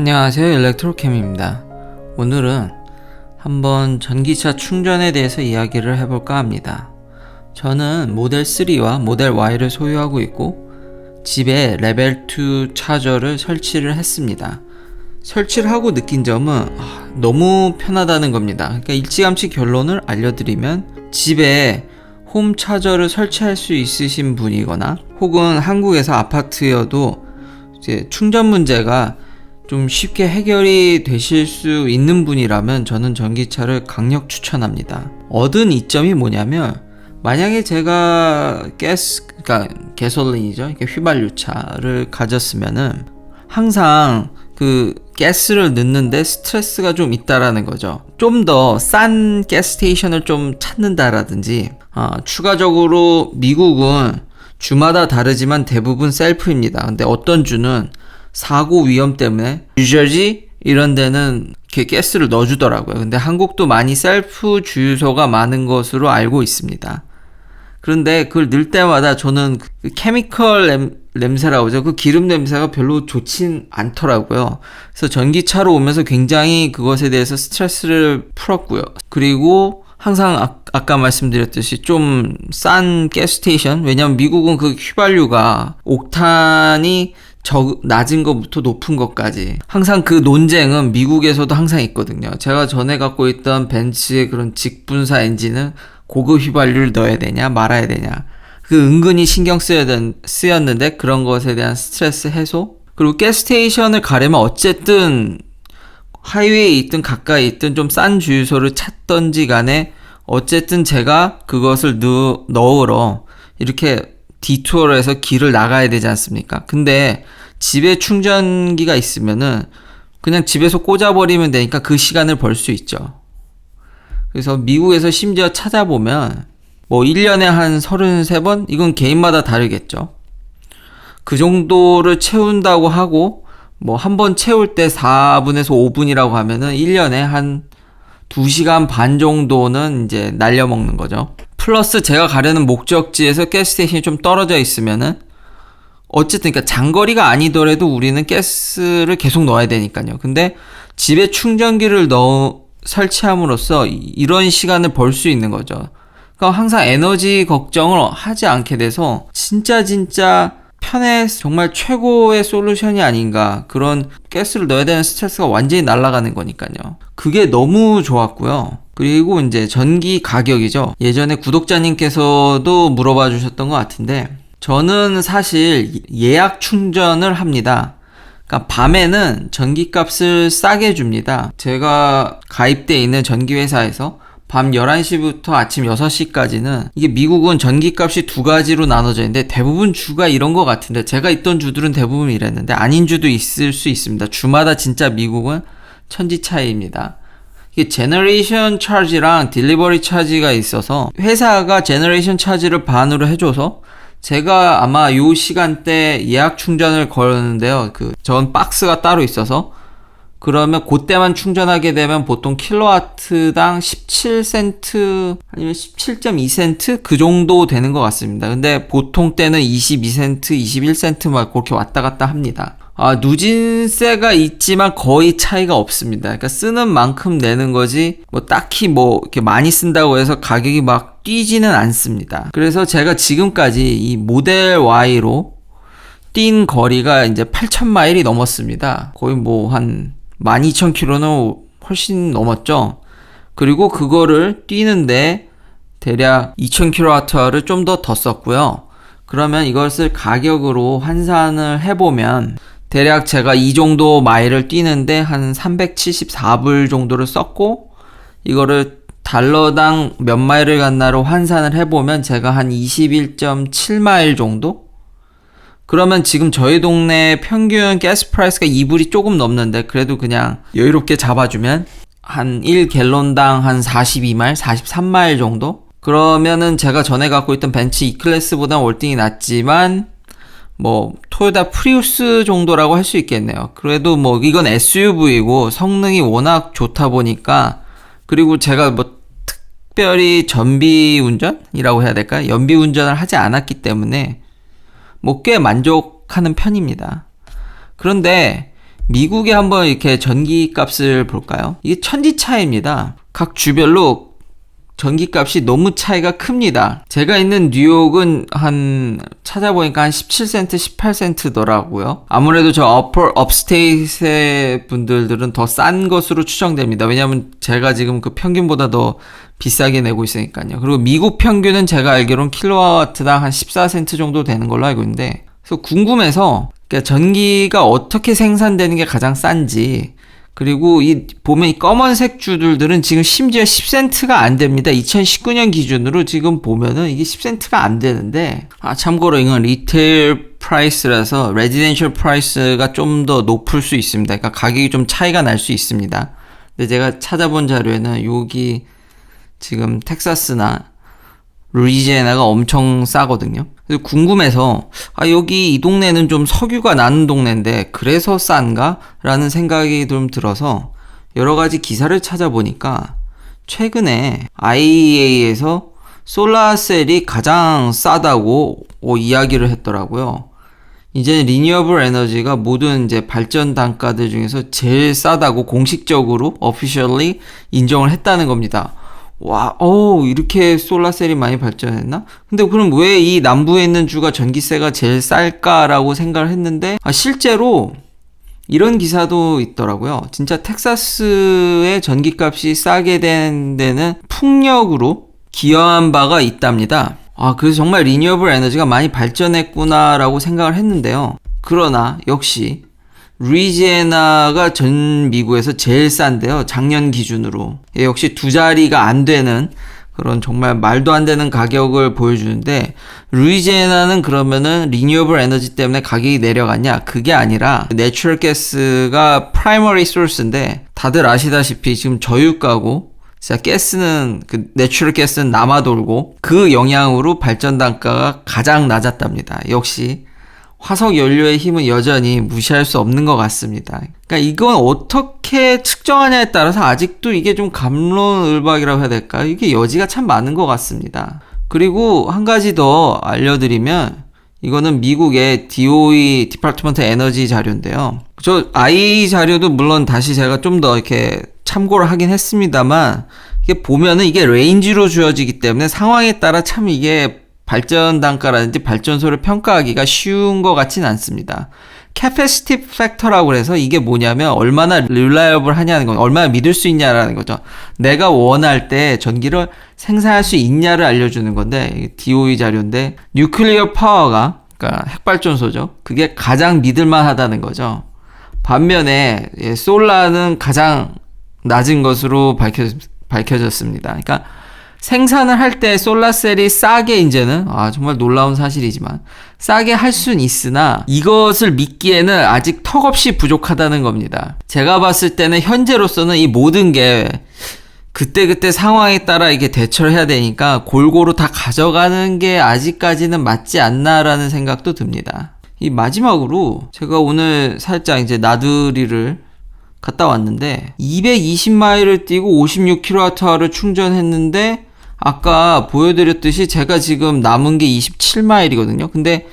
안녕하세요, 일렉트로캠입니다. 오늘은 한번 전기차 충전에 대해서 이야기를 해볼까 합니다. 저는 모델 3와 모델 Y를 소유하고 있고 집에 레벨 2 차저를 설치를 했습니다. 설치를 하고 느낀 점은 너무 편하다는 겁니다. 그러니까 일찌감치 결론을 알려드리면, 집에 홈 차저를 설치할 수 있으신 분이거나 혹은 한국에서 아파트여도 이제 충전 문제가 좀 쉽게 해결이 되실 수 있는 분이라면 저는 전기차를 강력 추천합니다. 얻은 이점이 뭐냐면, 만약에 제가 그러니까 가솔린이죠, 휘발유차를 가졌으면은 항상 그 가스를 넣는데 스트레스가 좀 있다라는 거죠. 좀 더 싼 가스스테이션을 좀 찾는다라든지, 추가적으로 미국은 주마다 다르지만 대부분 셀프입니다. 근데 어떤 주는 사고 위험 때문에 뉴저지 이런 데는 이렇게 가스를 넣어주더라고요. 근데 한국도 많이 셀프 주유소가 많은 것으로 알고 있습니다. 그런데 그걸 넣을 때마다 저는 그 케미컬 냄새라고 하죠. 그 기름 냄새가 별로 좋진 않더라고요. 그래서 전기차로 오면서 굉장히 그것에 대해서 스트레스를 풀었고요. 그리고 항상 아까 말씀드렸듯이 좀 싼 가스스테이션, 왜냐면 미국은 그 휘발유가 옥탄이 낮은 것부터 높은 것까지 항상 그 논쟁은 미국에서도 항상 있거든요. 제가 전에 갖고 있던 벤츠의 그런 직분사 엔진은 고급 휘발유를 넣어야 되냐 말아야 되냐, 그 은근히 신경 쓰였는데 그런 것에 대한 스트레스 해소, 그리고 가스스테이션을 가려면 어쨌든 하이웨이에 있든 가까이 있든 좀 싼 주유소를 찾던지 간에 어쨌든 제가 그것을 넣으러 이렇게 디투어를 해서 길을 나가야 되지 않습니까? 근데 집에 충전기가 있으면은 그냥 집에서 꽂아버리면 되니까 그 시간을 벌 수 있죠. 그래서 미국에서 심지어 찾아보면 뭐 1년에 한 33번? 이건 개인마다 다르겠죠. 그 정도를 채운다고 하고, 뭐 한 번 채울 때 4분에서 5분이라고 하면은 1년에 한 2시간 반 정도는 이제 날려먹는 거죠. 플러스 제가 가려는 목적지에서 가스스테이션이 좀 떨어져 있으면은 어쨌든 그러니까 장거리가 아니더라도 우리는 가스를 계속 넣어야 되니까요. 근데 집에 충전기를 설치함으로써 이런 시간을 벌 수 있는 거죠. 그러니까 항상 에너지 걱정을 하지 않게 돼서 진짜 정말 최고의 솔루션이 아닌가. 그런 가스를 넣어야 되는 스트레스가 완전히 날아가는 거니까요. 그게 너무 좋았고요. 그리고 이제 전기 가격이죠. 예전에 구독자님께서도 물어봐 주셨던 것 같은데, 저는 사실 예약 충전을 합니다. 그러니까 밤에는 전기값을 싸게 줍니다. 제가 가입돼 있는 전기회사에서 밤 11시부터 아침 6시까지는, 이게 미국은 전기값이 두 가지로 나눠져 있는데 대부분 주가 이런 것 같은데, 제가 있던 주들은 대부분 이랬는데 아닌 주도 있을 수 있습니다. 주마다 진짜 미국은 천지 차이입니다. 이게 제너레이션 차지랑 딜리버리 차지가 있어서 회사가 제너레이션 차지를 반으로 해줘서 제가 아마 요 시간대 예약 충전을 걸었는데요. 전 박스가 따로 있어서 그러면 그때만 충전하게 되면 보통 킬로와트당 17센트 아니면 17.2센트 그 정도 되는 것 같습니다. 근데 보통 때는 22센트, 21센트 막 그렇게 왔다 갔다 합니다. 누진세가 있지만 거의 차이가 없습니다. 그러니까 쓰는 만큼 내는 거지, 뭐 딱히 뭐 이렇게 많이 쓴다고 해서 가격이 막 뛰지는 않습니다. 그래서 제가 지금까지 이 모델 Y로 뛴 거리가 이제 8,000마일이 넘었습니다. 거의 뭐 한 12,000km는 훨씬 넘었죠. 그리고 그거를 뛰는데 대략 2,000kWh를 좀 더 썼고요. 그러면 이것을 가격으로 환산을 해보면 대략 제가 이 정도 마일을 뛰는데 한 374불 정도를 썼고, 이거를 달러당 몇 마일을 갔나로 환산을 해보면 제가 한 21.7마일 정도? 그러면 지금 저희 동네 평균 가스 프라이스가 2불이 조금 넘는데, 그래도 그냥 여유롭게 잡아주면 한 1갤론당 한 42마일, 43마일 정도? 그러면은 제가 전에 갖고 있던 벤츠 E클래스보다 월등히 낮지만 뭐 토요타 프리우스 정도라고 할 수 있겠네요. 그래도 뭐 이건 SUV이고 성능이 워낙 좋다 보니까, 그리고 제가 뭐 특별히 전비 운전이라고 해야 될까? 연비 운전을 하지 않았기 때문에 뭐 꽤 만족하는 편입니다. 그런데 미국에 한번 이렇게 전기 값을 볼까요? 이게 천지 차이입니다. 각 주별로 전기값이 너무 차이가 큽니다. 제가 있는 뉴욕은 찾아보니까 한 17센트, 18센트더라고요. 아무래도 저 업스테이트의 분들은 더 싼 것으로 추정됩니다. 왜냐하면 제가 지금 그 평균보다 더 비싸게 내고 있으니까요. 그리고 미국 평균은 제가 알기로는 킬로와트당 한 14센트 정도 되는 걸로 알고 있는데, 그래서 궁금해서 그러니까 전기가 어떻게 생산되는 게 가장 싼지, 그리고 보면 이 검은색 주들은 지금 심지어 10센트가 안 됩니다. 2019년 기준으로 지금 보면은 이게 10센트가 안 되는데, 참고로 이건 리테일 프라이스라서 레지던셜 프라이스가 좀 더 높을 수 있습니다. 그러니까 가격이 좀 차이가 날 수 있습니다. 근데 제가 찾아본 자료에는 여기 지금 텍사스나 루이지애나가 엄청 싸거든요. 그래서 궁금해서 여기 이 동네는 좀 석유가 나는 동네인데 그래서 싼가? 라는 생각이 좀 들어서 여러 가지 기사를 찾아보니까 최근에 IEA에서 솔라셀이 가장 싸다고 이야기를 했더라고요. 이제 리뉴어블 에너지가 모든 이제 발전 단가들 중에서 제일 싸다고 공식적으로 officially 인정을 했다는 겁니다. 와, 이렇게 솔라셀이 많이 발전했나? 근데 그럼 왜 이 남부에 있는 주가 전기세가 제일 쌀까라고 생각을 했는데, 실제로 이런 기사도 있더라고요. 진짜 텍사스의 전기값이 싸게 된 데는 풍력으로 기여한 바가 있답니다. 그래서 정말 리뉴어블 에너지가 많이 발전했구나라고 생각을 했는데요. 그러나 역시 루이지애나가 전 미국에서 제일 싼데요. 작년 기준으로. 역시 두 자리가 안 되는 그런 정말 말도 안 되는 가격을 보여주는데, 루이지애나는 그러면은 리뉴어블 에너지 때문에 가격이 내려갔냐? 그게 아니라 내추럴 가스가 프라이머리 소스인데, 다들 아시다시피 지금 저유가고 진짜 가스는 내추럴 가스는 남아 돌고 그 영향으로 발전 단가가 가장 낮았답니다. 역시 화석 연료의 힘은 여전히 무시할 수 없는 것 같습니다. 그러니까 이건 어떻게 측정하냐에 따라서 아직도 이게 좀 갑론을박이라고 해야 될까? 이게 여지가 참 많은 것 같습니다. 그리고 한 가지 더 알려드리면, 이거는 미국의 DOE 디파트먼트 에너지 자료인데요. 저 IEA 자료도 물론 다시 제가 좀 더 이렇게 참고를 하긴 했습니다만, 이게 보면은 이게 레인지로 주어지기 때문에 상황에 따라 참 이게 발전 단가라든지 발전소를 평가하기가 쉬운 것 같진 않습니다. Capacity Factor라고 해서 이게 뭐냐면 얼마나 reliable 하냐는 건, 얼마나 믿을 수 있냐라는 거죠. 내가 원할 때 전기를 생산할 수 있냐를 알려주는 건데, DOE 자료인데, 뉴클리어 파워가, 그러니까 핵발전소죠. 그게 가장 믿을만 하다는 거죠. 반면에 솔라는 가장 낮은 것으로 밝혀졌습니다. 그러니까 생산을 할 때 솔라셀이 싸게, 이제는 정말 놀라운 사실이지만 싸게 할 수는 있으나 이것을 믿기에는 아직 턱없이 부족하다는 겁니다. 제가 봤을 때는 현재로서는 이 모든 게 그때그때 상황에 따라 이게 대처를 해야 되니까 골고루 다 가져가는 게 아직까지는 맞지 않나라는 생각도 듭니다. 이 마지막으로 제가 오늘 살짝 이제 나들이를 갔다 왔는데 220마일을 뛰고 56kWh를 충전했는데, 아까 보여드렸듯이 제가 지금 남은 게 27마일이거든요. 근데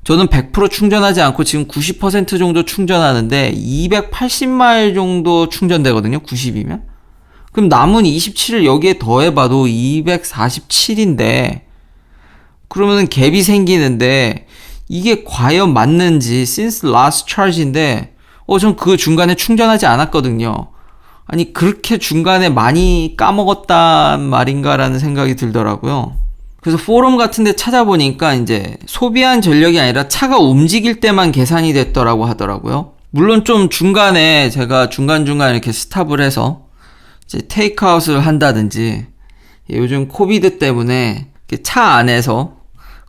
저는 100% 충전하지 않고 지금 90% 정도 충전하는데 280마일 정도 충전되거든요. 90이면. 그럼 남은 27을 여기에 더해봐도 247인데, 그러면 갭이 생기는데 이게 과연 맞는지, since last charge인데 전 그 중간에 충전하지 않았거든요. 아니, 그렇게 중간에 많이 까먹었단 말인가라는 생각이 들더라고요. 그래서 포럼 같은 데 찾아보니까 이제 소비한 전력이 아니라 차가 움직일 때만 계산이 됐더라고 하더라고요. 물론 좀 중간에 제가 중간중간 이렇게 스탑을 해서 이제 테이크아웃을 한다든지, 요즘 코비드 때문에 차 안에서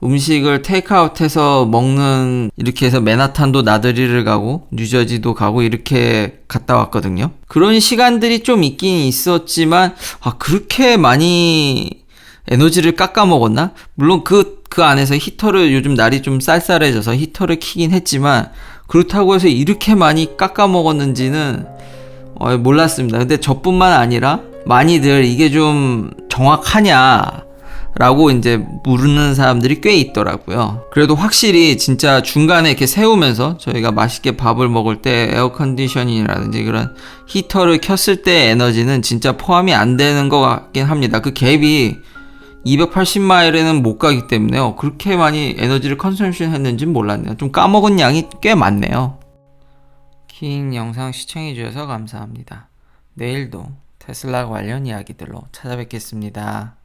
음식을 테이크아웃해서 먹는, 이렇게 해서 맨하탄도 나들이를 가고 뉴저지도 가고 이렇게 갔다 왔거든요. 그런 시간들이 좀 있긴 있었지만 그렇게 많이 에너지를 깎아 먹었나? 물론 그 안에서 히터를, 요즘 날이 좀 쌀쌀해져서 히터를 켜긴 했지만 그렇다고 해서 이렇게 많이 깎아 먹었는지는 몰랐습니다. 근데 저뿐만 아니라 많이들 이게 좀 정확하냐, 라고 이제 물는 사람들이 꽤 있더라고요. 그래도 확실히 진짜 중간에 이렇게 세우면서 저희가 맛있게 밥을 먹을 때 에어컨디셔닝이라든지 그런 히터를 켰을 때 에너지는 진짜 포함이 안 되는 것 같긴 합니다. 그 갭이 280마일에는 못 가기 때문에요. 그렇게 많이 에너지를 컨섬션 했는지는 몰랐네요. 좀 까먹은 양이 꽤 많네요. 긴 영상 시청해주셔서 감사합니다. 내일도 테슬라 관련 이야기들로 찾아뵙겠습니다.